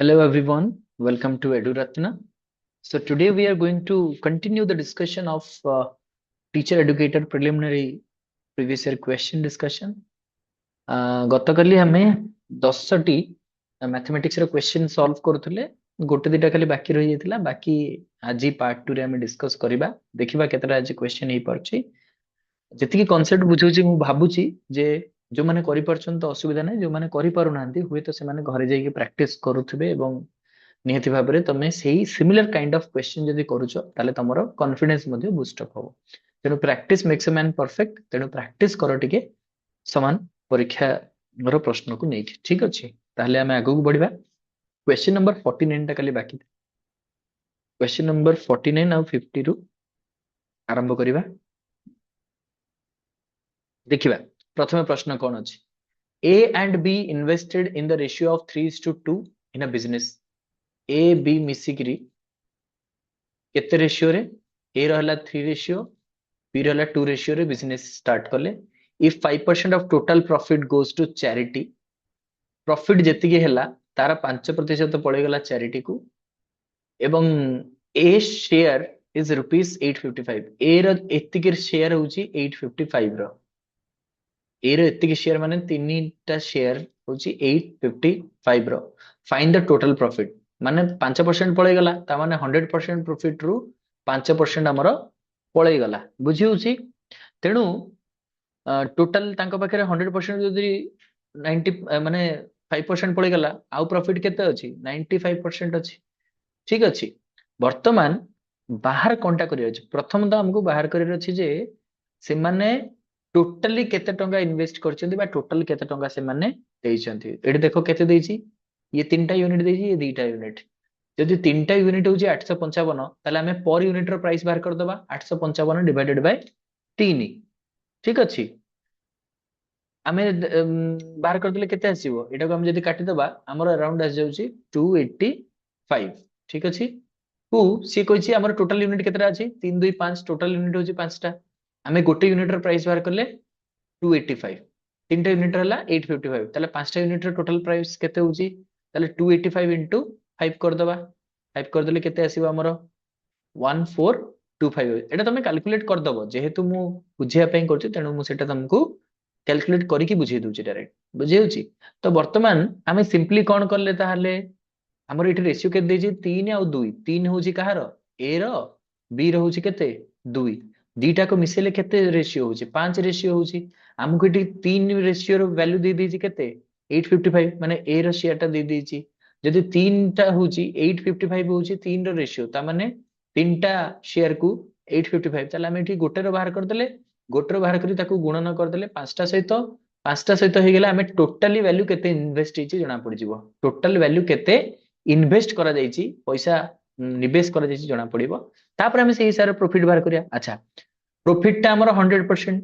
Hello everyone, welcome to EduRatna. So today we are going to continue the discussion of teacher educator preliminary previous year question discussion. ଗତକାଲି ଆମେ 10ଟି mathematics ର question solve କରୁଥିଲେ ଗୋଟେ ଦିଟା ଖାଲି ବାକି ରହିଯାଇଥିଲା ବାକି ଆଜି ପାର୍ଟ 2 ରେ ଆମେ ଡିସ୍କସ କରିବା ଦେଖିବା କେତେଟା ଆଜି କ୍ୱେଶ୍ଚିନ୍ ହେଇପାରୁଛି ଯେତିକି କନସେପ୍ଟ ବୁଝଉଛି ମୁଁ ଭାବୁଛି ଯେ ଯୋଉମାନେ କରିପାରୁଛନ୍ତି ତ ଅସୁବିଧା ନାହିଁ ଯୋଉମାନେ କରିପାରୁନାହାନ୍ତି ହୁଏତ ସେମାନେ ଘରେ ଯାଇକି ପ୍ରାକ୍ଟିସ କରୁଥିବେ ଏବଂ ନିହାତି ଭାବରେ ତମେ ସେଇ ସିମିଲାର କାଇଣ୍ଡ ଅଫ କ୍ୱେଶ୍ଚିନ୍ ଯଦି କରୁଛ ତାହେଲେ ତମର କନଫିଡେନ୍ସ ମଧ୍ୟ ବୁଷ୍ଟ ଅପ୍ ହବ ତେଣୁ ପ୍ରାକ୍ଟିସ ମେକ୍ସ ଏ ମ୍ୟାନ ପରଫେକ୍ଟ ତେଣୁ ପ୍ରାକ୍ଟିସ କର ଟିକେ ସମାନ ପରୀକ୍ଷାର ପ୍ରଶ୍ନକୁ ନେଇକି ଠିକ ଅଛି ତାହେଲେ ଆମେ ଆଗକୁ ବଢିବା କ୍ୱେଶ୍ଚିନ୍ ନମ୍ବର 49 ଟା କାଲି ବାକି କ୍ୱେଶ୍ଚିନ୍ ନମ୍ବର 49 ଆଉ 50 ରୁ ଆରମ୍ଭ କରିବା ଦେଖିବା ପ୍ରଥମେ ପ୍ରଶ୍ନ କଣ ଅଛି A and B invested in the ratio of 3:2 in a business A B ମିଶିକିରି କେତେ ରେସିଓ ରେ A ର ହେଲା 3 ରେସିଓ B ର ହେଲା 2 ରେସିଓ ରେ ବିଜନେस स्टार्ट कले if 5% of total profit goes to charity profit जेतिकी ହେଲା तार 5% पळेगला चैरिटी को एवं A share is rupees 855 A ର ଏତିକି शेयर होची 855 ର A ର ଏତିକି शेयर माने ତିନିଟା शेयर होची 855 ର फाइंड द टोटल प्रॉफिट माने 5% पळेगला ता माने 100% प्रॉफिट रु 5% हमर पळेगला बुझी होची तेणु टोटल तांको पाखरे 100% जदि 90 माने 5% पळेगला आउ प्रॉफिट केते अछि 95% अछि ठीक अछि वर्तमान बाहर कोनटा करियो अछि प्रथम तो हमको बाहर करियो अछि जे से माने टोटली केते टंका इन्वेस्ट करछन्ती बा टोटल केते टंका से माने देइछन्ती एडी देखो केते देइछि ये तीनटा यूनिट देइछि ये दुईटा यूनिट जदि तीनटा यूनिट होछि 855 ताले हमें पर यूनिट रो प्राइस बाहर कर दबा 855 डिवाइडेड बाय 3 ठीक अछि आमे बाहर करदेले केते आसीबो एटा को हम जदि काटि दबा हमर अराउंड आस जाउची 285 ठीक अछि कु सी कहिछि हमर टोटल यूनिट केतेटा अछि 3 2 5 टोटल यूनिट होछि 5टा आमे गोटे यूनिट रो प्राइस बाहर करले 285 तीनटा यूनिट रहला 855 ताले 5टा यूनिट रो टोटल प्राइस केते होछि ताले 285 इनटू 5 कर दबा 5 कर देले केते आसीबो हमर 1425 एटा तमे कैलकुलेट कर दबो जेहेतु मु बुझिया पई करछि तेनु मु सेटा तुमको कैलकुलेट करिकी बुझे दूची डायरेक्ट बुझे होची तो वर्तमान आमे सिंपली कोन करले ताहले हमर इठी रेशियो केते देजी 3 और 2 3 होची कहार ए रो बी रो होची केते 2 दीटा को मिसेले केते रेशियो होची 5 रेशियो होची हमको इठी 3 रेशियो रो वैल्यू दे देजी केते 855 माने ए रो शेयर टा दे देजी जदि 3 टा होची 855 होची 3 रो रेशियो ता माने 3टा शेयर को 855 ताले हम इठी गोटे रो बाहर कर देले गोटे रो बाहर करी ताको गुणन कर देले पांचटा सहित हे गेला हमें टोटली वैल्यू केते इन्वेस्ट हेची जणा पड़ जिवो टोटल वैल्यू केते इन्वेस्ट करा जाईची पैसा निवेश करा जाईची जणा पड़िबो तापर हमें सेही सारे प्रॉफिट बाहर करिया अच्छा प्रॉफिट ता हमर 100%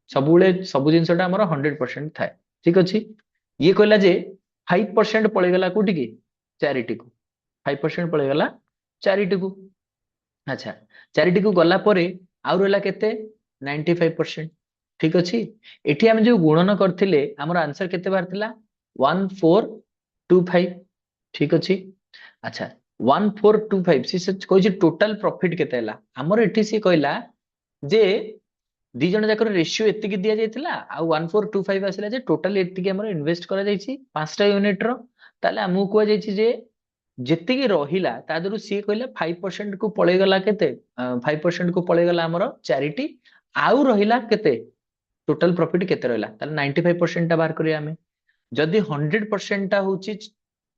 सबुले सब जिंसटा हमर 100% थाए ठीक अछि ये कहला जे 5% पळे गेला कोठी की चैरिटी को 5% पळे गेला चैरिटी को अच्छा चैरिटी को गला परे आउ रहला केते 95% ठीक अछि एठी हम जो गुणन करथिले हमर आंसर केते बाहर थिला 1425 ठीक अछि अच्छा 1425 से कोइ जे टोटल प्रॉफिट केते हला हमर एठी से कहला जे दी जण जाकर रेशियो एति की दिया जायतिला आ 1425 आसिला जे टोटल एति की हमर इन्वेस्ट करा जायछि पांचटा यूनिट रो ताले हमहु को जायछि जे जेति की रहिला ता दरु सी कहले 5% को पळे गला केते 5% को पळे गला हमर चैरिटी आउ रहिला केते टोटल प्रॉफिट केते रहला ताले 95% ता बाहर करिया हमें जदि 100% ता होची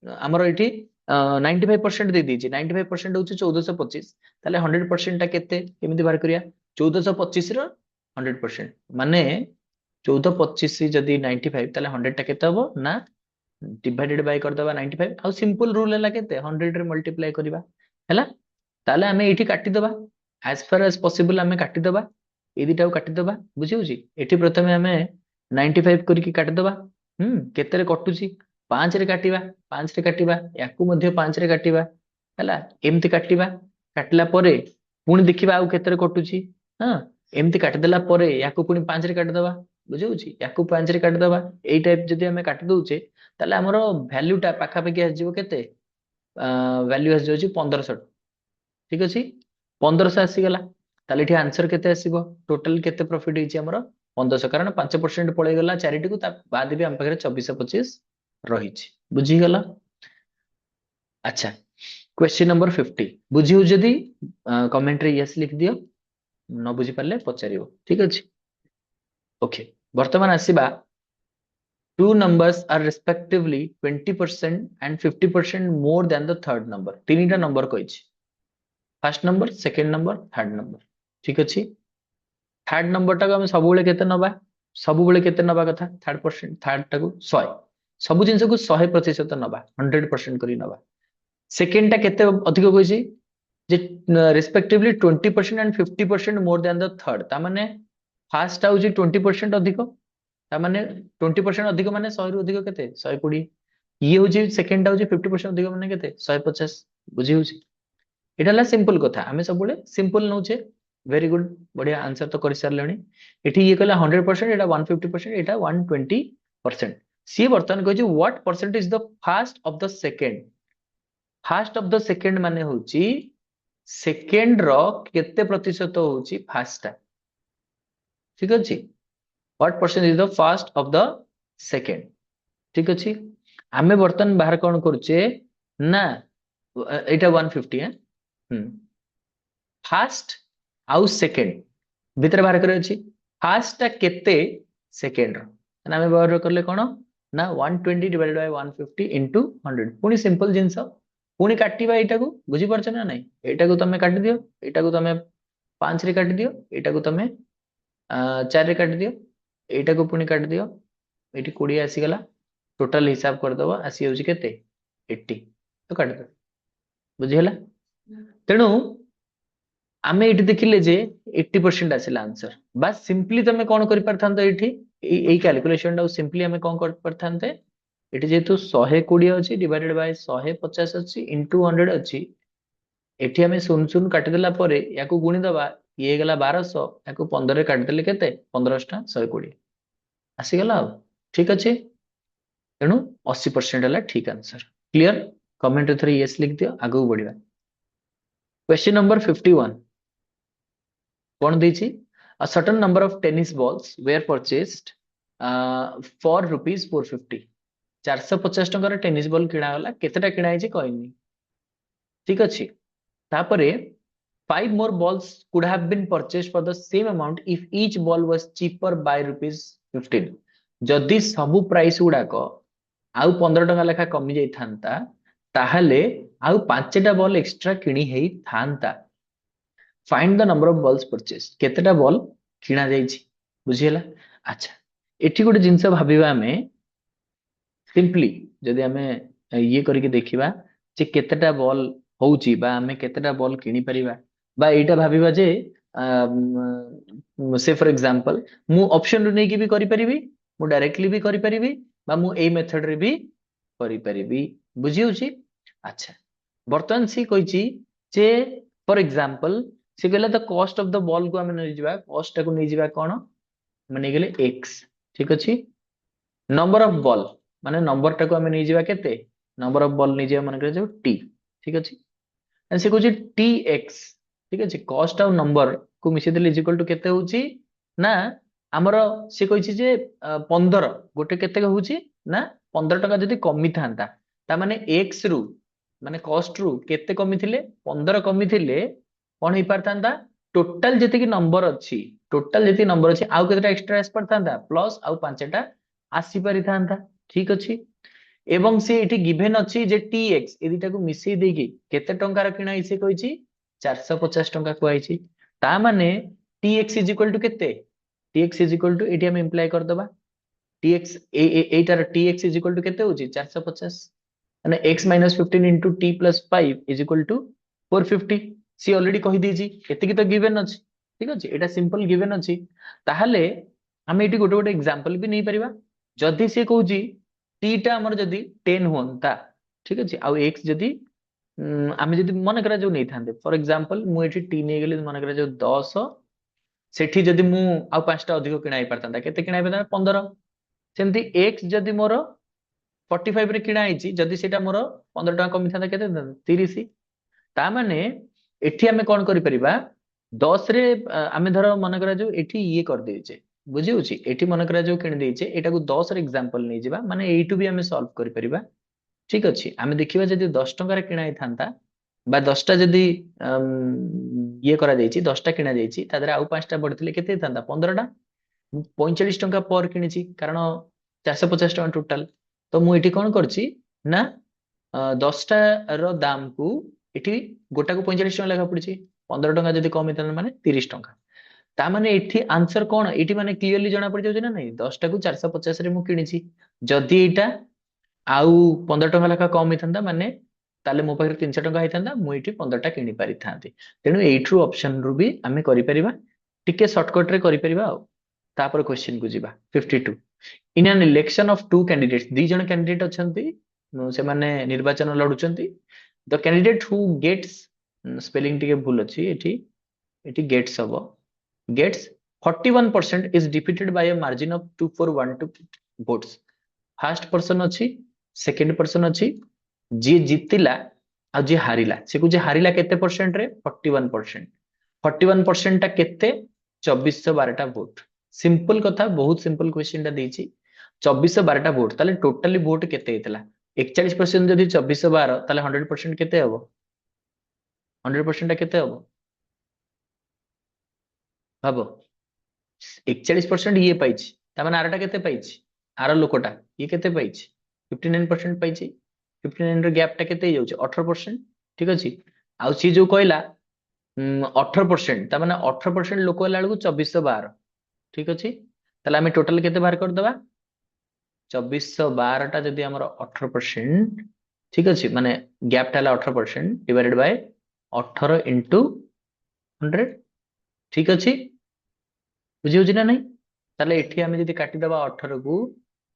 हमर एठी 95% दे दीची 95% होची 1425 ताले 100% ता केते केमिति बाहर करिया 1425 रो 100% माने 1425 जदि 95 ताले 100 ता केते हबो ना डिवाइडेड बाय कर दबा 95 आ सिंपल रूल हला केते 100 रे मल्टीप्लाई करिबा हला ताले हमें एठी काटी दबा एज फार एज पॉसिबल हमें काटी दबा ए दिटा को काटी दबा बुझी होची एठी प्रथमे हमें 95 करिकी काटी दबा केते रे कटुची 5 रे काटिबा 5 रे काटिबा याकू मध्ये 5 रे काटिबा हला एम्ति काटिबा काटला परे पुणी देखिबा आउ केते रे कटुची हां एम्ति काटी देला परे याकू पुणी 5 रे काटी दबा बुझी होची याकू 5 रे काटी दबा एई टाइप जदी हमें काटी दोचे ताले हमरो वैल्यू टा पाखा पाखी आ जिवो केते वैल्यू आसी जाउची 1500 ठीक अछि 1500 आसीगला ताले एठी आंसर केते आसीबो टोटल केते प्रॉफिट हेची हमर 1500 कारण 5% पळै गला चैरिटी को ता बाद भी हम पाखरे 2425 रहिची बुझी गला अच्छा क्वेश्चन नंबर 50 बुझिउ जदी कमेंट रे यस लिख दियो न बुझी पारले पचारियो ठीक अछि ओके वर्तमान आसीबा two numbers are respectively 20% and 50% more than the third number तीनटा नंबर कहिछि first number second number third number ठीक अछि थर्ड नंबर टाको हम सबुबेले केते नबा सबुबेले केते नबा कथा थर्ड परसेंट थर्ड टाको 100 सब जिंस को 100% नबा 100% करी नबा सेकंड टा केते अधिक कहिछि जे respectively 20% and 50% more than the third ता माने फर्स्ट आउची 20% अधिक ता माने 20% अधिक माने 100 रु अधिक केते 120 ये होची सेकंड आउची 50% अधिक माने केते 150 बुझी होची एटा ला सिंपल कथा हमें सब बड़े सिंपल नउचे वेरी गुड बढ़िया आंसर तो कर सारलेनी एठी ये कहला 100% एटा 150% एटा 120% सी बर्तन कहै छै what percent is the fast of the second fast of the second माने होची सेकंड रो केते प्रतिशत होची फास्ट टा ठीक अछि what percent is the fast of the second ठीक अछि हमें बर्तन बाहर कोन करछे ना एटा 150 है फास्ट आउ सेकंड भितर बाहर करे अछि फास्ट टा केते सेकंड रो ना हमें बाहर करले कोन ना 120 डिवाइडेड बाय 150 इनटू 100 पुनी सिंपल जिंस पुनी काटिबा एटा को बुझी परछ ना नहीं एटा को तमे काटि दियो एटा को तमे 5 रे काटि दियो एटा को तमे 4 रे काटि दियो एटा को पुनी काटि दियो एटी 20 आसी गला टोटल हिसाब कर दबा आसी होची केते 80 तो काटि दो बुझी हला तेणु आमे एठी देखिले जे 80% आसिला आंसर बस सिंपली तमे कोन करि परथांत एठी एई कैलकुलेशन डाउ सिंपली हमें कोन कर परथांते एठी जेतु 120 अछि डिवाइडेड बाय 150 अछि इनटू 100 अछि एठी हमें शून शून काटि देला परे याकू गुणी दबा ये गला 1200 याकू 15 रे काटि देले केते 15 टा 120 आसी गला ठीक अछि तेणु 80% हला ठीक आंसर क्लियर कमेंट रे थरे यस लिख दियो आगु बढ़िबा क्वेश्चन नंबर 51 कौन देछि a certain number of tennis balls were purchased for rupees 450 450 टंकार tennis ball किणा गला केतेटा किणा हिची कहनी ठीक अछि तापरे 5 more balls could have been purchased for the same amount if each ball was cheaper by rupees 15 जदि सबु प्राइस गुडाक आउ 15 टंका लेखा कमी जाई थांता ताहले आउ 5टा बॉल एक्स्ट्रा किणी हेई थांता find the number of balls purchase केतेटा बॉल किणा जाईछि बुझियला अच्छा एठी गोटे जिंस भाबिबा हमें सिंपली जदि हमें ये करके देखिबा जे केतेटा बॉल होउची बा हमें केतेटा बॉल किनी परिबा बा एटा भाबिबा जे से फॉर एग्जांपल मु ऑप्शन रो नै की भी करि परिबी मु डायरेक्टली भी करि परिबी बा मु एई मेथड रे भी करि परिबी बुझी होची अच्छा बर्तन सी कहिची जे फॉर एग्जांपल से कहला the cost of the ball को हमें नै जिबा कॉस्ट को नै जिबा कोन हमें नै गेले x ठीक अछि नंबर ऑफ बॉल माने नंबर टाको हमें नै जिबा केते नंबर ऑफ बॉल नै जिबा माने करे जो t ठीक अछि एंड से कहछि tx ठीक अछि कॉस्ट और नंबर को मिसे देले इज इक्वल टू केते होची ना हमरो से कहिछि जे 15 गोटे केते होची ना 15 टका जदी कमी थांता ता माने x रु माने कॉस्ट रु केते कमी थिले 15 कमी थिले कोन हे परथांता टोटल जति की नंबर अछि टोटल जति नंबर अछि आउ केतेटा एक्स्ट्रा एस परथांता प्लस आउ 5टा आसी परिथांता ठीक अछि एवं से एठी गिवन अछि जे tx ए दिटा को मिसई देकी केते टंकार किना हिसे कहिछि 450 टंका कुआइछि ता माने tx इज इक्वल टू केते tx इज इक्वल टू एठी हम इंप्लाई कर दबा tx एटार tx इज इक्वल टू केते होछि 450 माने x - 15 into t plus 5 is equal to 450 सी ऑलरेडी कहि दीजी एतिकी तो गिवन अछि ठीक अछि एटा सिंपल गिवन अछि ताहले हम एटी गोटे गोटे एग्जांपल भी नै परिबा जदि से कहूजी t टा हमर जदि 10 होंता ठीक अछि आ x जदि आमे जदि मन करा जो नै थांते फॉर एग्जांपल मु एटी t नै गेले मन करा जो 10 सेठी जदि मु आ 5टा अधिक किणाई परतांता केते किणाई परतांता 15 सेमति x जदि मोर 45 रे किणा आइची जदि सेटा मोर 15 टका कमी थांदा केते 30 ता माने एठी आमे कोन करि परिबा 10 रे आमे धर मन करा जो एठी ये कर देइचे बुझी होची एठी मन करा जो किण देइचे एटा को 10 रे एग्जांपल नै जिबा माने एइटु भी आमे सॉल्व करि परिबा ठीक अछि आमे देखिबा जदि 10 टका रे किणा थांता बा 10 टा जदि ये करा जाइची 10 टा किणा जाइची ता दरे आउ 5 टा बढ़थिले केते थांता 15 टा 45 टका पर किनिची कारण 450 टका टोटल तो मु एठी कोन करची ना 10 टा रो दाम को एठी गोटा को 45 टका लेखा पड़िची 15 टका जदि कम हेतन माने 30 टका ता माने एठी आंसर कोन एठी माने क्लियरली जणा पड़ जाउछ ना नहीं 10 टा को 450 रे मु किनिची जदि एटा आउ 15 टका लेखा कम हेतंदा माने ताले मो पाखरे 300 टका हेतंदा मु एठी 15 टा किनि पारि थांती तेनु एठरू ऑप्शन रु भी आमे करि परिबा टिके शॉर्टकट रे करि परिबा तापर क्वेश्चन को जीवा 52 in an election of two candidates दी जण कैंडिडेट अछंती से माने निर्वाचन लडुचंती the candidate who gets spelling टिके भूल अछि एठी एठी गेट्स हबो gets 41% is defeated by a margin of 2412 votes first person अछि सेकंड पर्सन अछि जी जितिला आ जी हारिला से को जे हारिला केते परसेंट रे 41% 41% टा केते 2412 टा वोट सिंपल कथा बहुत सिंपल क्वेश्चन टा देछि 2412 टा वोट ताले टोटली वोट केते हेतला 41% जदि 2412 ताले 100% केते हबो 100% टा केते हबो भाबो 41% ये पाइछि ता माने आरटा केते पाइछि आर लोकटा ये केते पाइछि 59% पाइछि 59 रो गैप टा केते जाउछि 18% ठीक अछि आउ सी जो कहला 18% ता माने 18% लोक होला बेलକୁ 2412 ठीक अछि ताले आमे टोटल केते बाहर कर दबा 2412 टा जदि हमर 18% ठीक अछि माने गैप टा हला 18% डिवाइडेड बाय 18 into 100 ठीक अछि बुझी होछि ना नहीं ताले एठी आमे जदि काटि दबा 18 को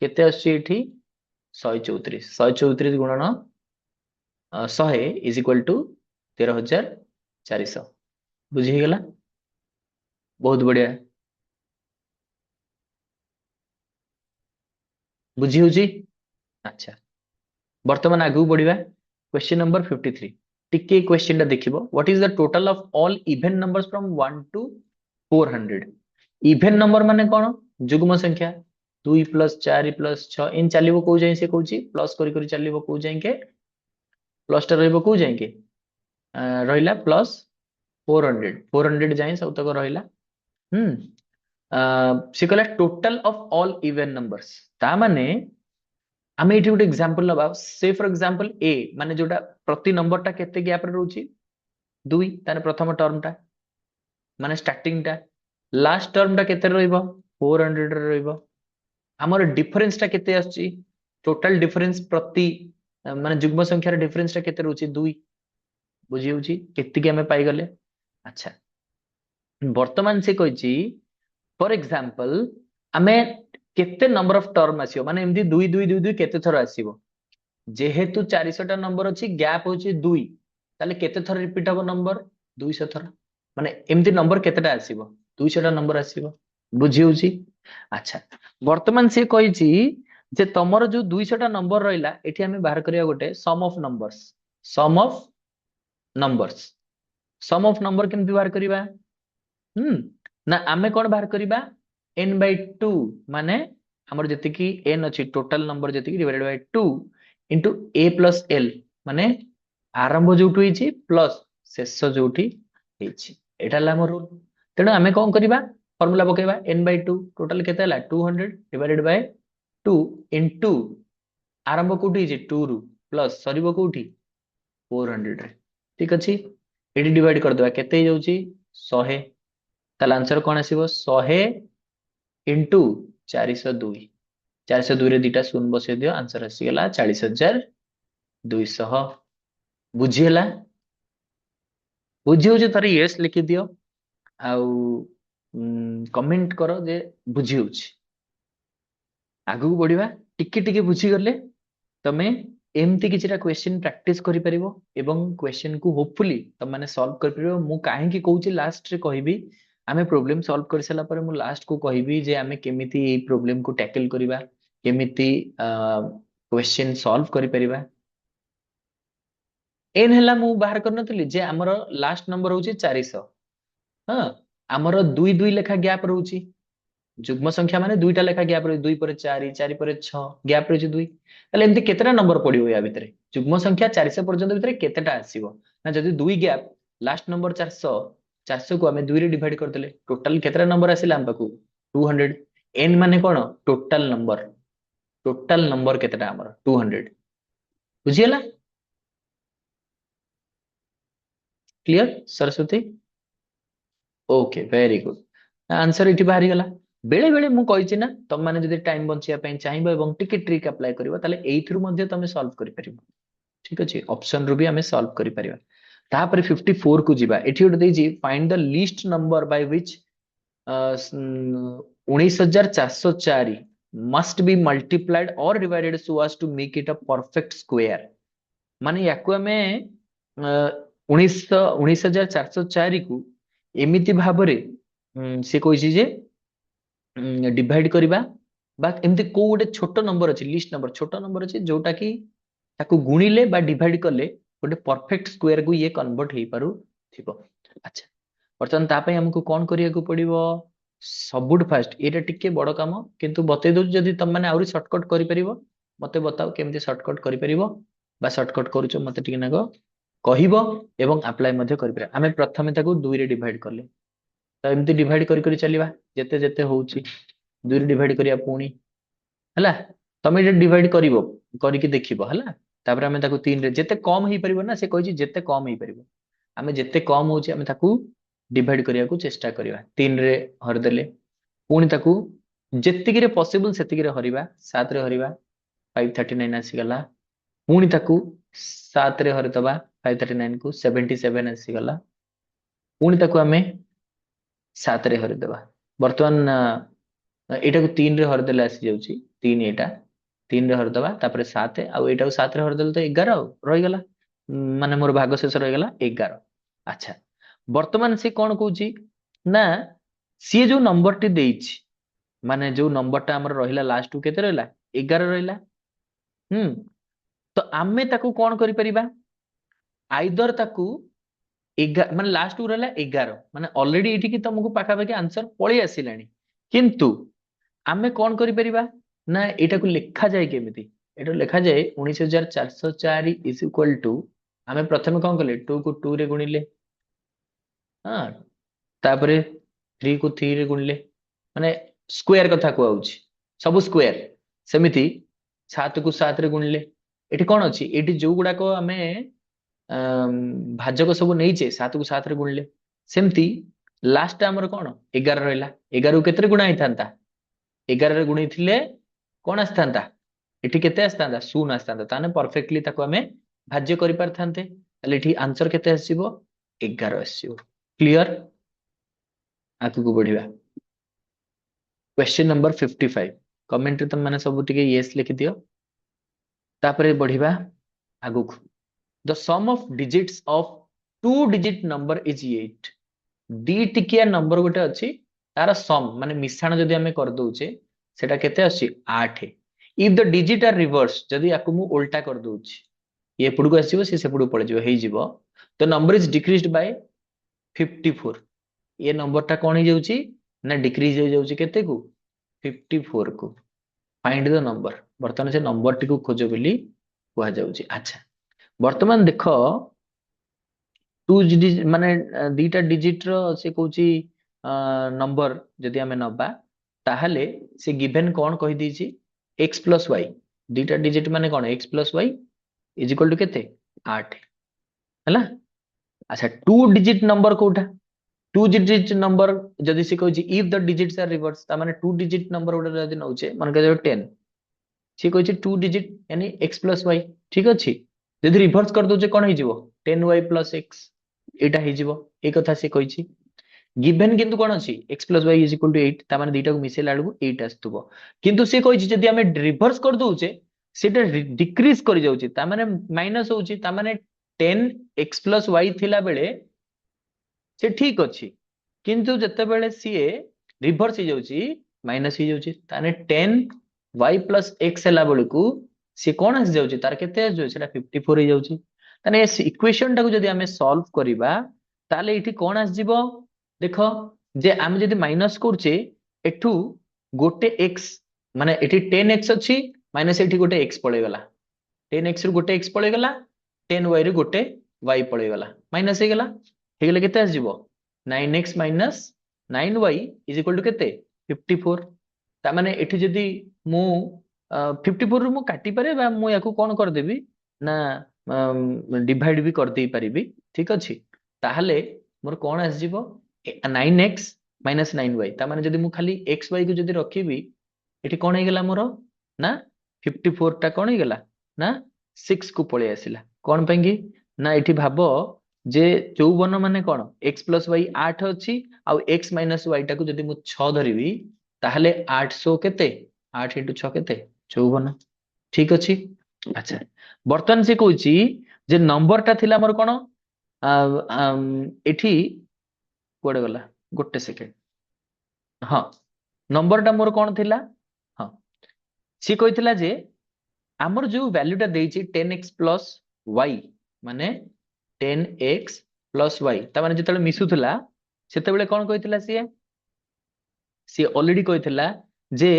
केते आछि एठी 134 134 गुणन 100 इज इक्वल टू 13400 बुझी गेला बहुत बढ़िया बुझी होछि अच्छा वर्तमान आगु बढ़िबा क्वेश्चन नंबर 53 टिके क्वेश्चन टा देखिबो what is the total of all even numbers from 1 to 400 even number माने कोन जुग्म संख्या 2 plus 4 plus 6 इन चलिबो को जाय से कहूची प्लस करी करी चलिबो को जाय के प्लस टा रहइबो को जाय के रहिला प्लस 400 400 जाय सब तक रहिला से कहला total of all even numbers ता माने आमे एठी ଗୋଟେ एग्जांपल लबा से फॉर एग्जांपल ए माने जोटा प्रति नंबर टा केते गैप रे रहउची 2 ताने प्रथम टर्म टा माने स्टार्टिंग टा लास्ट टर्म टा केते रहइबो 400 रे रहइबो हमर डिफरेंस टा केते आछी टोटल डिफरेंस प्रति माने जुग्म संख्या रे डिफरेंस टा केते रहउची 2 बुझी होची केते के हमें पाई गले अच्छा वर्तमान से कहची फॉर एग्जांपल आमे केते नंबर ऑफ टर्म आसीयो माने एमदी 2 2 2 2 केते थर आसीबो जेहेतु 400 टा नंबर अछि गैप होची 2 ताले केते थर रिपीट हबो नंबर 200 थर माने एमदी नंबर केतेटा आसीबो 200 टा नंबर आसीबो बुझी होची अच्छा वर्तमान से कहची जे तमरो जो 200 टा नंबर रहिला एठी हमें बाहर करिया गोटे sum of numbers sum of number केमति बाहर करिबा ना आमे कोन बाहर करिबा n/2 माने हमर जति की n अछि टोटल नंबर जति की divided by 2 into a plus l माने आरंभ जोटु हिची प्लस शेष जोटि हिची एटा ला हमर रूल तेनो आमे कोन करिबा फार्मूला पकेबा n/2 टोटल केते हला 200 डिवाइडेड बाय 2 into आरंभ कोठी हिची 2 रु प्लस सरीबो कोठी 400 रे ठीक अछि एडी डिवाइड कर देबा केते ही जाउची 100 ताल आंसर कोन आसीबो 100 into 402 402 रे दिटा शून्य बसे दियो आंसर आसी गेला 40200 बुझी हला बुझी हो जे तारे यस लिखि दियो आउ कमेंट करो जे बुझी होची आगु बढ़िबा टिके टिके बुझी गले तमे एमती किछिटा क्वेश्चन प्रैक्टिस करि परिबो एवं क्वेश्चन को होपफुली तम माने सॉल्व कर परिबो मु काहे की कहूची लास्ट रे कहबी आमे प्रॉब्लम सॉल्व कर सला पर मु लास्ट को कहबी जे आमे केमिति ए प्रॉब्लम को टैकल करिबा केमिति क्वेश्चन सॉल्व करि परिबा एन हला मु बाहर करनथली जे हमर लास्ट नंबर होची 400 हां हमर 2 2 लेखा गैप रहउची जुग्म संख्या माने दुईटा लेखा गैप रही 2 पर 4 4 पर 6 गैप रही 2 ताले एमती केतेटा नंबर पडियो या भितरे जुग्म संख्या 400 पर्यंत भितरे केतेटा आसीबो ना जदी 2 गैप लास्ट नंबर 400 400 को हमें 2 रे डिवाइड कर देले टोटल केतेटा नंबर आसिला हम पाकू 200 एन माने कोन टोटल नंबर केतेटा हमर 200 बुझियला clear Saraswati okay very good answer इठी बाहरी गला बेले बेले मु कहिछि ना तुम माने जदी टाइम बंचिया पई चाहिबो एवं टिके ट्रिक अप्लाई करिवो ताले एइथरु मध्ये तमे सॉल्व करि परिबो ठीक अछि ऑप्शन रु भी हमें सॉल्व करि परिबा तापर 54 को जिबा एठी उठ देछि find the least number by which 19404 must be multiplied or divided so as to make it a perfect square माने याकु हमें 19404 को एमिति भाबरे से कहिछि जे डिवाइड करिबा बा एमती को गोटे छोट नंबर अछि लिस्ट नंबर छोट नंबर अछि जोटा कि ताकू गुणिले बा डिवाइड करले गोटे परफेक्ट स्क्वायर को ये कन्वर्ट हेई पारु थिबो अच्छा वर्तमान ता पई हमकु कोन करिया को पड़िबो सबुड फास्ट एटा टिके बड़ काम किंतु बते दउ जदी तम माने आउरी शॉर्टकट करि परिबो मते बताओ केमती शॉर्टकट करि परिबो बा शॉर्टकट करूचो मते टिके नागो कहिबो एवं अप्लाई मध्ये करि परिबा आमे प्रथमे ताकू 2 रे डिवाइड करले तो एमती डिवाइड करि करि चलिबा जेते जेते होउची 2 रे डिवाइड करिया पुणी हला तमे जे डिवाइड करिवो करिके देखिबो हला तापर हमें ताकू 3 रे जेते कम हेई परिबो ना से कहिची जेते कम हेई परिबो हमें जेते कम होउची हमें ताकू डिवाइड करिया को चेष्टा करिबा 3 रे हर देले पुणी ताकू जेतिकी रे पॉसिबल सेतिकी रे हरिबा 7 रे हरिबा 539 आसी गला पुणी ताकू 7 रे हरि दबा 539 को 77 आसी गला पुणी ताकू हमें 7 रे हरि दबा वर्तमान एटा को 3 रे हर देले आसी जाउची 3 एटा 3 रे हर दबा तापर 7 आ एटा को 7 रे हर देले तो 11 रहि गला माने मोर भाग शेष रहि गला 11 अच्छा वर्तमान से कोन कहूची ना सी जो नंबर टी देइछि माने जो नंबर टा हमर रहिला लास्ट टू केते रहिला 11 रहिला तो आमे ताकू कोन करि परिबा आइदर ताकू 11 माने लास्ट टू रहिला 11 माने ऑलरेडी एठी कि तुमको पाखा पाखी आंसर पळी आसिलानी किंतु आमे कोन करि परिबा ना एटा को लिखा जाय केमिति एटा लिखा जाय 19404 इज इक्वल टू आमे प्रथमे कोन करले 2 को 2 रे गुणिले हां तापरे 3 को 3 रे गुणिले माने स्क्वायर कथा को आउची सब स्क्वायर सेमिति 7 को 7 रे गुणिले एठी कोन अछि एठी जो गुडा को हमें भाजक सब नैचे 7 को 7 रे गुणिले सेमती लास्ट हमर कोन 11 रहला 11 को केतरे गुणा हिथांता 11 रे गुणी थिले कोन आस्थांता एठी केते आस्थांता 0 आस्थांता ताने परफेक्टली ताको हमें भाज्य करि परथांते ताले एठी आंसर केते आसीबो 11 आसीबो क्लियर आकु को बढ़िबा क्वेश्चन नंबर 55 कमेंट रे तुम माने सब टिके यस लिखि दियो तापरे बढ़िबा आगु the sum of digits of 2 digit number is 8 डी टिकिया नंबर गोटे अछि तार सम माने मिश्रण जदी हमें कर दोउचे सेटा केते अछि 8 if the digit are reverse जदी आकु मु उल्टा कर दोउची ये पुडको आसीबो से पुडको पळे जिवो हेई जिवो तो नंबर इज डिक्रीज्ड बाय 54 ये नंबर टा कोन हे जाउची ना डिक्रीज हो जाउची केते को 54 को फाइंड द नंबर वर्तमान से नंबर टी को खोजो बोली कुहा जाउची अच्छा वर्तमान देखो 2 डिजिट माने दीटा डिजिट रो से कहूची नंबर जदी हमें नबा ताहले से गिवन कोन कहि दीची x + y दीटा डिजिट माने कोन x + y is equal to केते 8 हला अच्छा 2 डिजिट नंबर कोठा 2 डिजिट नंबर जदी से कहूची if the digits are reversed ता माने 2 डिजिट नंबर उडा जदी नउचे मन के 10 से कहूची 2 डिजिट यानी x + y ठीक अछि जदी रिवर्स कर दोचे कोन हे जिवो 10y + x एटा हे जिवो ए कथा से कहिची गिवन किंतु कोन अछि x + y = 8 ता माने दीटा को मिसेला लाडू 8 आस्तुबो किंतु से कहिची जदी हमें रिवर्स कर दोचे सेटा डिक्रीज कर जाउची ता माने माइनस होउची ता माने 10x + y थिला बेले से ठीक अछि किंतु जते बेले सीए रिवर्स हो जाउची माइनस हो जाउची ताने 10y + x हला बेलकू सी कौन आसी जाउची तार केते आसी जाउची सेटा 54 हे जाउची ताने इक्वेशन टाको जदी हमें सॉल्व करिबा ताले इठी कौन आसी जिवो देखो जे आमे जदी माइनस करछे एठू गोटे x माने एठी 10x अछि माइनस एठी गोटे x पळे गला 10x रु गोटे x पळे गला 10y रु गोटे y पळे गला माइनस हे गला हे गेले केते आसी जिवो 9x minus 9y is equal to केते 54 ता माने एठी जदी मु 54 रु मु काटी पारे बा मु याकू कोन कर देबी ना डिवाइड भी कर देई परिबी ठीक अछि ताहले मोर कोन आसी जिवो 9x माइनस 9y ता माने जदी मु खाली xy को जदी रखिबी एठी कोन हे गेला मोर ना 54 टा कोन हे गेला ना 6 को पळे आसिला कोन पेंगी ना एठी भाबो जे 54 माने कोन x प्लस y 8 अछि आ x माइनस y टा को जदी मु 6 धरिबी ताहले 800 केते 8 into 6 केते 54 ठीक अछि अच्छा बर्तन से कहूची जे नंबर टा थिला मोर कोन एठी कोडे गला गोटे सेकेंड हाँ नंबर टा मोर कोन थिला हाँ सी कहितला जे हमर जो वैल्यू टा देइची 10x प्लस y माने 10x प्लस y ता माने जेतले मिसुथला सेतेबेले कोन कहितला सी ऑलरेडी कहितला जे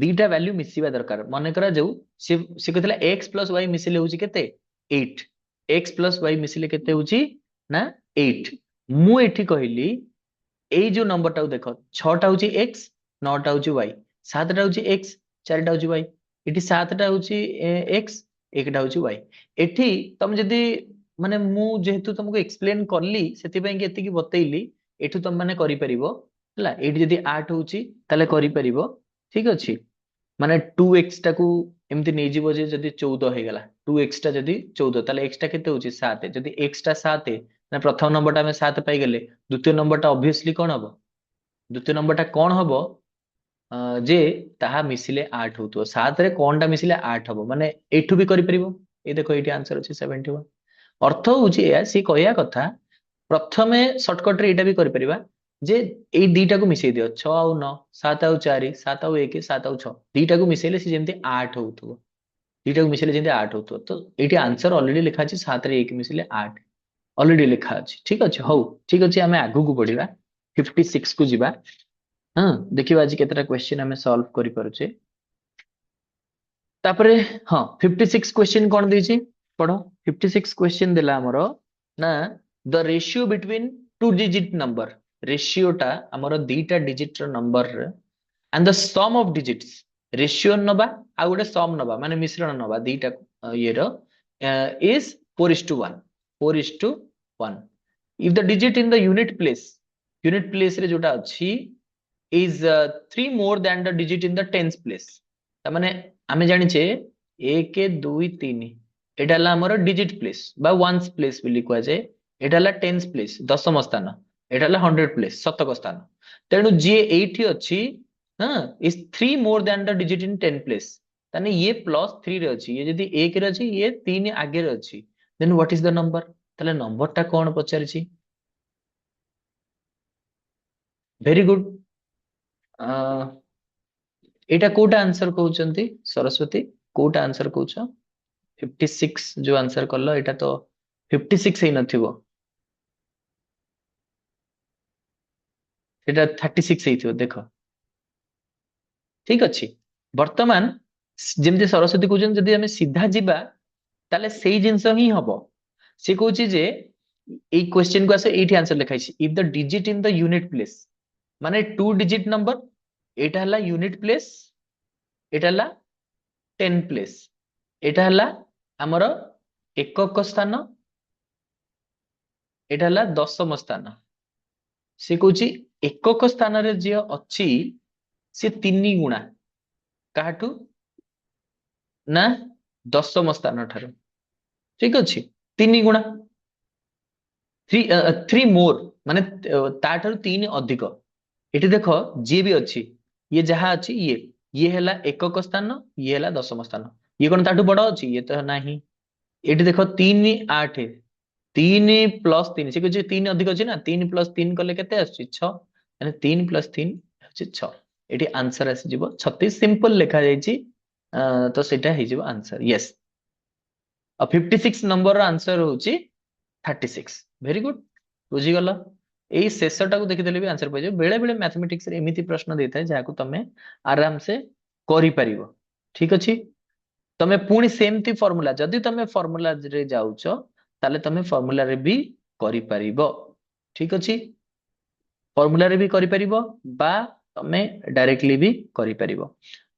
दीटा वैल्यू मिसिबा दरकार मने करा जाऊ से कहितला x प्लस y मिसिले होची केते 8 x प्लस y मिसिले केते होची ना 8 मु एठी कहिली एई जो नंबर टाउ देखो 6 टा होची x 9 टा होची y 7 टा होची x 4 टा होची y एठी 7 टा होची x 1 टा होची y एठी तम जदी माने मु जेहेतु तुमको एक्सप्लेन करली सेति पय के एति की बतैली एठु तुम माने करि परिबो हला एठी जदी 8 होची ताले करि परिबो ठीक अछि माने 2x टाकू एमति नै जीवो जे जदी 14 हे गला 2x टा जदी 14 ताले x टा केते होची 7 जदी x टा 7 ना प्रथम नंबर टा में 7 पाई गेले द्वितीय नंबर टा ऑब्वियसली कोन हबो द्वितीय नंबर टा कोन हबो जे ताहा मिसिले 8 होतो 7 रे कोन टा मिसिले 8 हबो माने एठु भी करि परिबो ए देखो एठी आंसर अछि 71 अर्थ होची या सी कहया कथा प्रथमे शॉर्टकट रे एटा भी करि परिबा जे एई दीटा को मिसै दियो 6 आउ 9 7 आउ 4 7 आउ 1 7 आउ 6 दीटा को मिसैले सी जेमति 8 होतो दीटा को मिसैले जेमति 8 होतो तो एठी आंसर ऑलरेडी लिखा अछि 7 रे 1 मिसैले 8 ऑलरेडी लिखा अछि ठीक अछि हौ ठीक अछि हमें आगु को बढ़िबा 56 को जिबा हां देखिबा आज केतरा क्वेश्चन हमें सॉल्व करि परछे तापरे हां 56 क्वेश्चन कोन दैछि पढो 56 क्वेश्चन देला हमरो ना the ratio between two digit number ratio टा हमरो दीटा डिजिट रो number and the sum of digits ratio नबा आ गोटे सम नबा माने मिश्रण नबा दीटा ये रो is 4:1 4:1 if the digit in the unit place रे जोटा अछि is 3 more than the digit in the tens place ता माने आमे जानि छे 1 2 3 एटा हला हमर डिजिट प्लेस बा वंस प्लेस बिली कोआ जाय एटा हला टेंस प्लेस दशम स्थान एटा हला 100 प्लेस शतक स्थान तेनु जे एठी अछि हां is 3 more than the digit in 10 place ताने ये +3 रे अछि ये जदी 1 रे अछि ये 3 आगे रे अछि then what is the number ताले नंबर टा कोन पचारि छी वेरी गुड एटा कोटा आंसर कहउचंती सरस्वती कोटा आंसर कहउछ 56 जो आंसर करलो एटा तो 56 हे नथिबो एटा 36 हेथिबो देखो ठीक अछि वर्तमान जेमति सरस्वती कहउचन जदी हमें सीधा जिबा ताले सेही जिंस ही हबो से कहउची जे ए क्वेश्चन को आसे एठी आंसर लिखाई छी if the digit in the unit place माने 2 डिजिट नंबर एटा हला यूनिट प्लेस एटा हला 10 प्लेस एटा हला हमर एकक स्थान एटा हला दशम स्थान से कहउची एकक स्थान रे जे अछि से 3 गुणा काहाटू ना दशम स्थान ठारू ठीक अछि 3 गुणा 3 मोर माने ता ठारू 3 अधिक एठी देखो जे भी अछि ये जहा अछि ये हला एकक स्थान ये हला दशम स्थान ये कोन ताठू बड़ अछि ये तो नाही एठी देखो 3 8 3 प्लस 3 से कुछ 3 अधिक अछि ना 3 प्लस 3 कले केते आछि 6 माने 3 प्लस 3 अछि 6 एठी आंसर आसी जिवो 36 सिंपल लिखा जायछि तो सेटा हे जिवो आंसर यस 56 नंबर आंसर होची 36 वेरी गुड बुझी गला एई शेषटा को देखिदेले भी आंसर पाइजो बेले बेले मैथमेटिक्स रे एमिति प्रश्न देता है जाको तमे आराम से करि परिबो ठीक अछि तमे पुणी सेमती फॉर्मूला जदि तमे फॉर्मूला रे जाउचो ताले तमे फॉर्मूला रे भी करि परिबो ठीक अछि फॉर्मूला रे भी करि परिबो बा तमे डायरेक्टली भी करि परिबो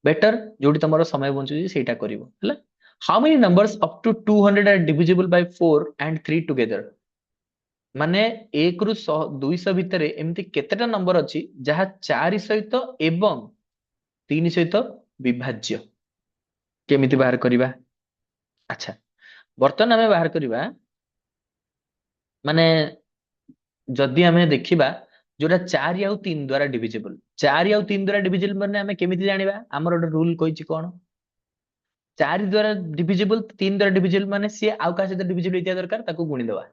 बेटर जोडी तमरो समय बंचुजी सेटा करिवो हला how many numbers up to 200 are divisible by 4 and 3 together माने 1 रु 200 भितरे एमती केतेटा नंबर अछि जहा 4 सहित एवं 3 सहित विभाज्य केमिति बाहर करिबा अच्छा बर्तन आमे बाहर करिबा माने जदि आमे देखिबा जोटा 4 आउ 3 द्वारा डिविजिबल 4 आउ 3 द्वारा डिविजिबल माने आमे केमिति जानिबा हमर ଗୋଟେ रूल कहिछि कोन 4 द्वारा डिविजिबल 3 द्वारा डिविजिबल माने से आउ का सहित डिविजिबल इतिया दरकार ताको गुणी देबा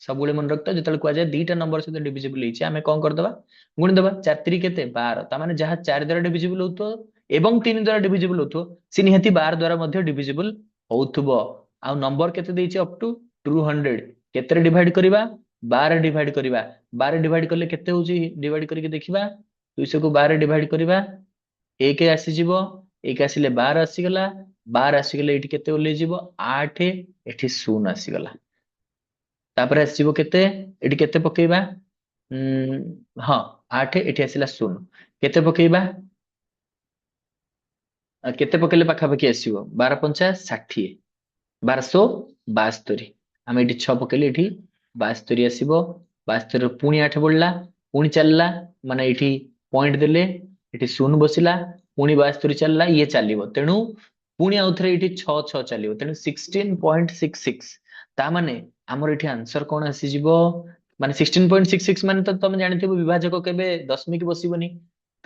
सबुले मन रखता जेतल कुआ जाय दीटा नंबर सहित डिविजिबल ହେଇଛି ଆମେ କଣ କରିदबा गुणी देबा 4 3 केते 12 ता माने जहा 4 द्वारा डिविजिबल होतो एवं 3 द्वारा डिविजिबल होतो से निहाती 12 द्वारा मध्ये डिविजिबल होउथबो आ नंबर केते देइछि अप टू 200 केते डिवाइड करिबा 12 डिवाइड करिबा 12 डिवाइड करले केते होउछि डिवाइड करके देखिबा 200 को 12 डिवाइड करिबा 1 आसी जिवो 1 आसीले 12 आसीगला 12 आसीगले एठी केते ओले जिवो 8 एठी 0 आसीगला तापर आसीबो केते एठी केते पकेइबा हाँ 8 एठी आसीला 0 केते पकेइबा केते पकेले पाखापाखि आसीबो 12 पंचा 60 1272 ଆମେ ଏଠି 6 ପକେଇଲେ ଏଠି 72 ଆସିବ 72 ରୁ ପୁଣି 8 ବଢିଲା ପୁଣି ଚାଲିଲା ମାନେ ଏଠି ପଏଣ୍ଟ ଦେଲେ ଏଠି 0 ବସିଲା ପୁଣି 72 ଚାଲିଲା ଇଏ ଚାଲିବ ତେଣୁ ପୁଣି ଆଉଥରେ ଏଠି 6 6 ଚାଲିବ ତେଣୁ 16.66 ତା ମାନେ ଆମର ଏଠି ଆନ୍ସର କଣ ଆସିଯିବ ମାନେ 16.66 ମାନେ ତ ତମେ ଜାଣିଥିବ ବିଭାଜକ କେବେ ଦଶମିକ ବସିବନି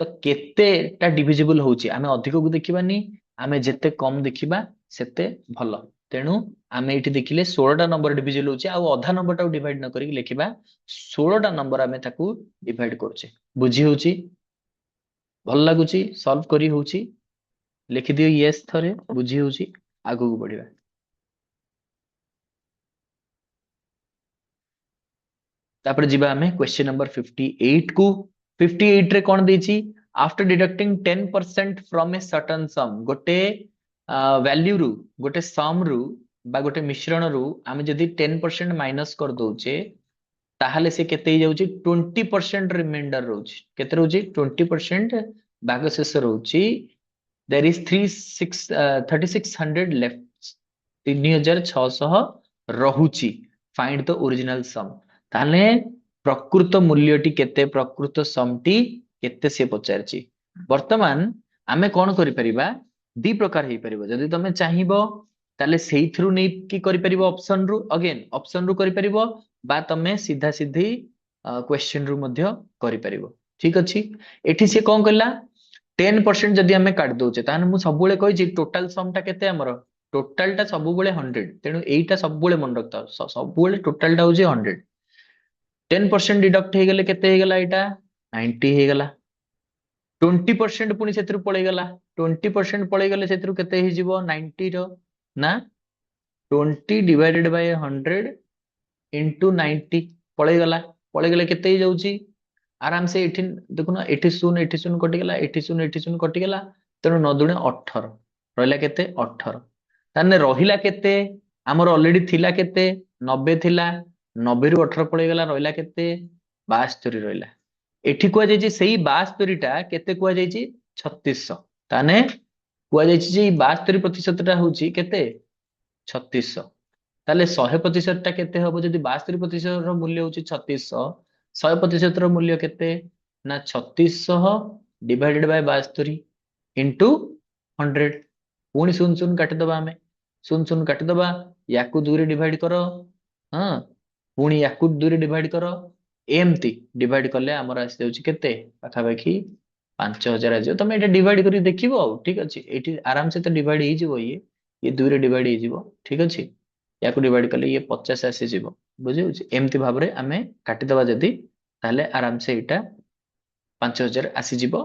ତ କେତେଟା ଡିଭିଜିବଲ ହଉଛି ଆମେ ଅଧିକକୁ ଦେଖିବାନି ଆମେ ଯେତେ କମ ଦେଖିବା ସେତେ ଭଲ ତେଣୁ ଆମେ ଏଠି ଦେଖିଲେ 16ଟା ନମ୍ବର ଡିଭିଜିବଲ ହଉଛି ଆଉ ଅଧା ନମ୍ବରଟାକୁ ଡିଭାଇଡ ନ କରିକି ଲେଖିବା 16ଟା ନମ୍ବର ଆମେ ତାକୁ ଡିଭାଇଡ କରୁଛେ ବୁଝି ହଉଛି ଭଲ ଲାଗୁଛି ସଲ୍ଭ କରି ହଉଛି ଲେଖିଦିଅ ୟେସ୍ ଥରେ ବୁଝି ହଉଛି ଆଗକୁ ବଢିବା तापर जिबा हमें क्वेश्चन नंबर 58 को 58 रे कोन देछि after deducting 10% from a certain sum गोटे वैल्यू रु गोटे सम रु बा गोटे मिश्रण रु आमे जदी 10% माइनस कर दोचे ताहले से केते ही जाउची 20% रिमाइंडर रहउची केते रहउची 20% भाग शेष रहउची देयर इज 3600 लेफ्ट 3600 रहउची फाइंड द ओरिजिनल सम ताले प्रकृत मूल्यटी केते प्रकृत समटी केते से पचारची वर्तमान आमे कोन करि परिबा दी प्रकार हे परिबो जदि तमे चाहिबो ताले सेइथरु नै की करि परिबो ऑप्शन रु अगेन ऑप्शन रु करि परिबो बा तमे सीधा सीधी क्वेश्चन रु मध्य करि परिबो ठीक अछि एठी से कोन कला 10% जदि आमे काट दोचे ताने मु सबुले कहि जे टोटल सम टा केते हमर टोटल टा सबुले 100 तेनु एइटा सबुले मन रखता सबुले टोटल टा होजे 100 10% डिडक्ट हे गले केते हे गला एटा 90 हे गला 20% पुनी सेतरु पळे गला 20% पळे गले सेतरु केते हे जिवो 90 रो ना 20 डिवाइडेड बाय 100 इनटू 90 पळे गले केते हे जाउची आराम से एठी देखुना एठी 0 कटि गला एठी 0 कटि गला तेनु 9 दुणे 18 रहला केते 18 ताने रहिला केते हमर ऑलरेडी थिला केते 90 थिला 90 रु 18 पळे गला रहला केते 72 रहला एठी कुआ जायछि सेही 72 टा केते कुआ जायछि 3600 ताने कुआ जायछि जे 72% टा होछि केते 3600 ताले 100% टा केते हबो जदि 72% रो मूल्य होछि 3600 100% रो मूल्य केते ना 3600 डिवाइडेड बाय 72 इनटू 100 पुणी 0 काटि दबा हमें 0 काटि दबा याकू 2 रे डिवाइड करो हां पुणी याकू 2 रे डिवाइड करो एमती डिवाइड करले हमर आसी जाउची केते पाखापाखी 5000 आजो तमे एटा डिवाइड करी देखिबो ठीक अछि एठी आराम से तो डिवाइड हे जिवो ये 2 रे डिवाइड हे जिवो ठीक अछि याकू डिवाइड करले ये 50 आसी जिवो बुझि होची एमती भाबरे हमें काटि दबा जदी ताले आराम से एटा 5000 आसी जिवो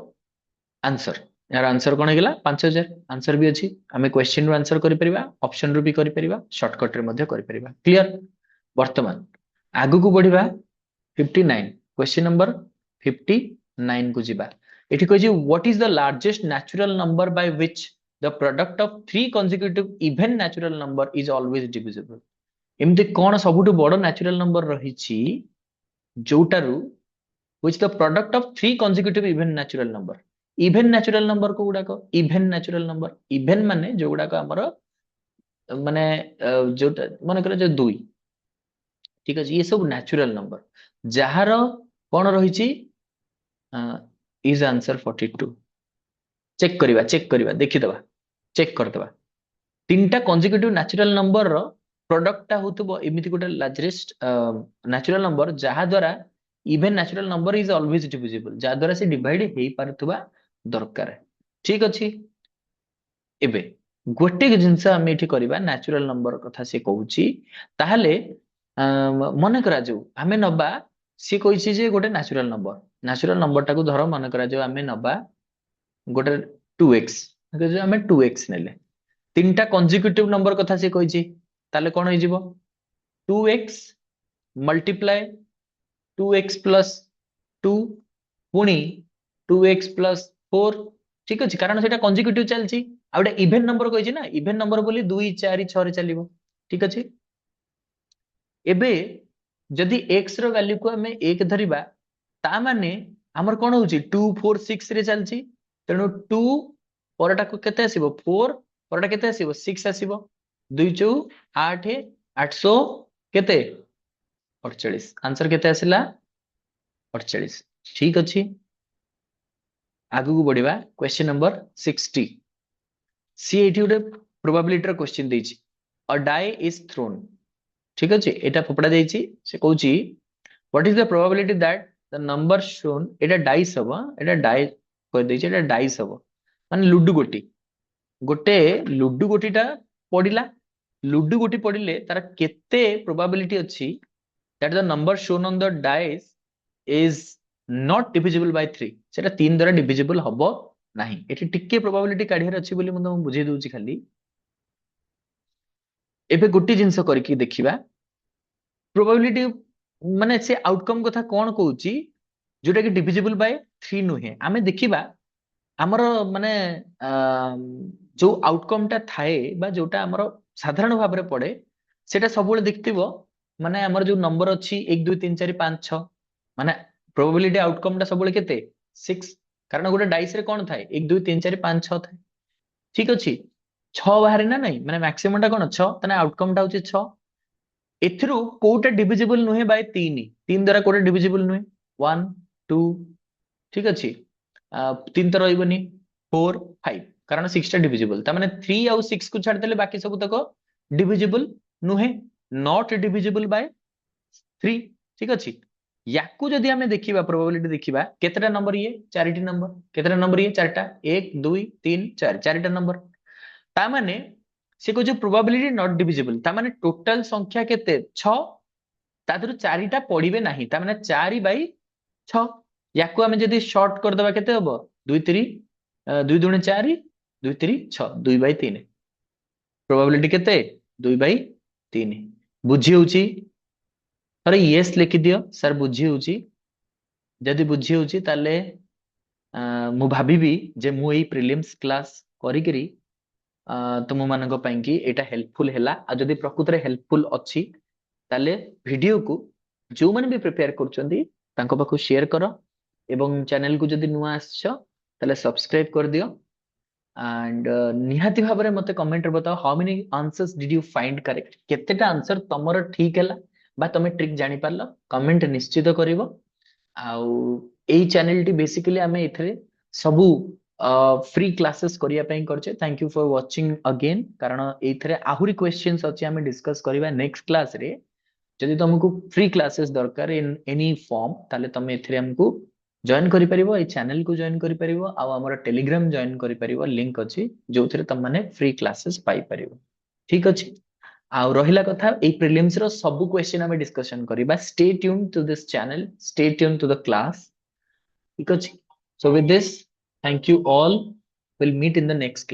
आंसर यार आंसर कौन है 5000 आंसर भी अच्छी आम क्वेश्चन रू आंसर करिपरिबा ऑप्शन रू भी करिपरिबा शॉर्टकट रे मध्य करिपरिबा क्लियर वर्तमान आगु को बढ़िबा 59 क्वेश्चन नंबर 59 को जिबा एठी कहै what is the largest natural number by which the product of three consecutive even natural number is always divisible एमते कोन सबुटु बड़ नेचुरल नंबर रहिछि जोटारू which the product of three consecutive even natural number even natural number को गुडाक even natural number even माने जो गुडाक हमर माने जोटा मन करे जो दुई ठीक अछि ये सब नेचुरल नंबर जहार कोन रहिछि इज आंसर 42 चेक करिबा देखि दबा चेक कर दबा तीनटा कंसेक्यूटिव नेचुरल नंबर रो प्रोडक्ट टा होतबो एमिति गोटे लार्जेस्ट नेचुरल नंबर जहा द्वारा even natural number is always divisible जहा द्वारा से डिवाइड हेई पारथुबा दरकार ठीक अछि एबे गोटे जिंस हम एठी करिबा नेचुरल नंबर कथा से कहूची ताहले मन करा जो हमें नबा से कहिछि जे गोटे नेचुरल नंबर टाको धर मन करा जो हमें नबा गोटे 2x जो हमें 2x नेले तीनटा कंसेक्यूटिव नंबर कथा से कहिछि ताले कोन होई जिवो 2x मल्टीप्लाई 2x प्लस 2 पुणी 2x प्लस 4 ठीक अछि कारण सेटा कंसेक्यूटिव चलछि आ गोटे इवन नंबर कहिछि ना इवन नंबर बोली 2 4 6 रे चलिबो ठीक अछि एबे जदि x रो वैल्यू को हमें 1 धरिबा ता माने हमर कोन होछि 2 4 6 रे चलछि तेनु 2 परटा को केते आसीबो 4 परटा केते आसीबो 6 आसीबो 2 4 8 800 केते 48 आंसर केते आसिला 48 ठीक अछि आगु को बढ़िबा क्वेश्चन नंबर 60 सी एठी उडे प्रोबेबिलिटी रो क्वेश्चन देछि अ डाई इज थ्रोन ठीक अछि एटा फोपडा देछि से कहूची what is the probability that the number shown एटा डाइस हबो एटा डाई कह देछि एटा डाइस हबो माने लुडु गोटी गोटे लुडु गोटीटा पडिला लुडु गोटी पडिले तार केते प्रोबेबिलिटी अछि that the number shown on the dice is not divisible by 3 सेटा 3 द्वारा divisible हबो नाही एठी टिके प्रोबेबिलिटी काढियर अछि बोली म बुझे दोछि खाली एबे गोटी जिंस करके देखिबा प्रोबेबिलिटी माने से आउटकम कथा कोन कहूची जोटा कि डिविजिबल बाय 3 नुहे आमे देखिबा हमर माने जो आउटकम टा थाए बा जोटा हमर साधारण भाबरे पड़े सेटा सबुल देखतिबो माने हमर जो नंबर अछि 1 2 3 4 5 6 माने प्रोबेबिलिटी आउटकम टा सबुल केते 6 कारण गोटे डाइस रे कोन थाए 1 2 3 4 5 6 थाए ठीक अछि 6 बाहर ना नहीं माने मैक्सिमम टा कोन 6 तने आउटकम टा होछि 6 एथिरु कोटा डिविजिबल नुहे बाय 3 3 द्वारा कोटा डिविजिबल नुहे 1 2 ठीक अछि 3 तो रहइबनी 4 5 कारण 6 टा डिविजिबल ता माने 3 आउ 6 को छाड़ देले बाकी सब तक डिविजिबल नुहे नॉट डिविजिबल बाय 3 ठीक अछि याकू जदि हमें देखिबा प्रोबेबिलिटी देखिबा केतेटा नंबर ये चारिटी नंबर केतेटा नंबर ये चारटा 1 2 3 4 चारिटा नंबर ता माने से को जो प्रोबेबिलिटी नॉट डिविजिबल ता माने टोटल संख्या केते 6 ता दरु चारिटा पडिबे नाही ता माने 4 बाय 6 याकू हमें जदि शॉर्ट कर देबा केते हबो 2 3 2 दुणे 4 2 3 6 2 बाय 3 प्रोबेबिलिटी केते 2 बाय 3 बुझी होउची अरे यस लिखि दियो सर बुझी होउची जदि बुझी होउची ताले मु भाबिबी जे मु एई प्रीलिम्स क्लास करी करी तुम मानक ପାଇଁ कि एटा हेल्पफुल हैला आ जदि प्रकृत रे हेल्पफुल अछि ताले वीडियो को जो माने भी प्रिपेयर करचंदी तांको पाखु शेयर करो एवं चैनल को जदि नुआ आछो ताले सब्सक्राइब कर दियो एंड निहाती भाबरे मते कमेंट रे बताओ how many answers did you find correct केतेटा आंसर तमरो ठीक हैला बा तमे ट्रिक जानि पारलो कमेंट निश्चित करिवो आउ एई चैनल टी बेसिकली हमें इथरे सबु फ्री क्लासेस करिया पई करछे thank you for watching again कारण एथरे आहुरी क्वेश्चंस अछि हमें डिस्कस करिबा नेक्स्ट क्लास रे जदि तुमको फ्री क्लासेस दरकार इन एनी फॉर्म ताले तमे एथरे हमको जॉइन करि परिबो ए चैनल को जॉइन करि परिबो आ हमर टेलीग्राम जॉइन करि परिबो लिंक अछि जोथरे तम माने फ्री क्लासेस पाई परिबो ठीक अछि आ रहिला कथा ए प्रीलिम्स रो सब क्वेश्चन हमें डिस्कशन करिबा stay tuned to this channel stay tuned to the class ठीक अछि so with this thank you all We'll meet in the next class.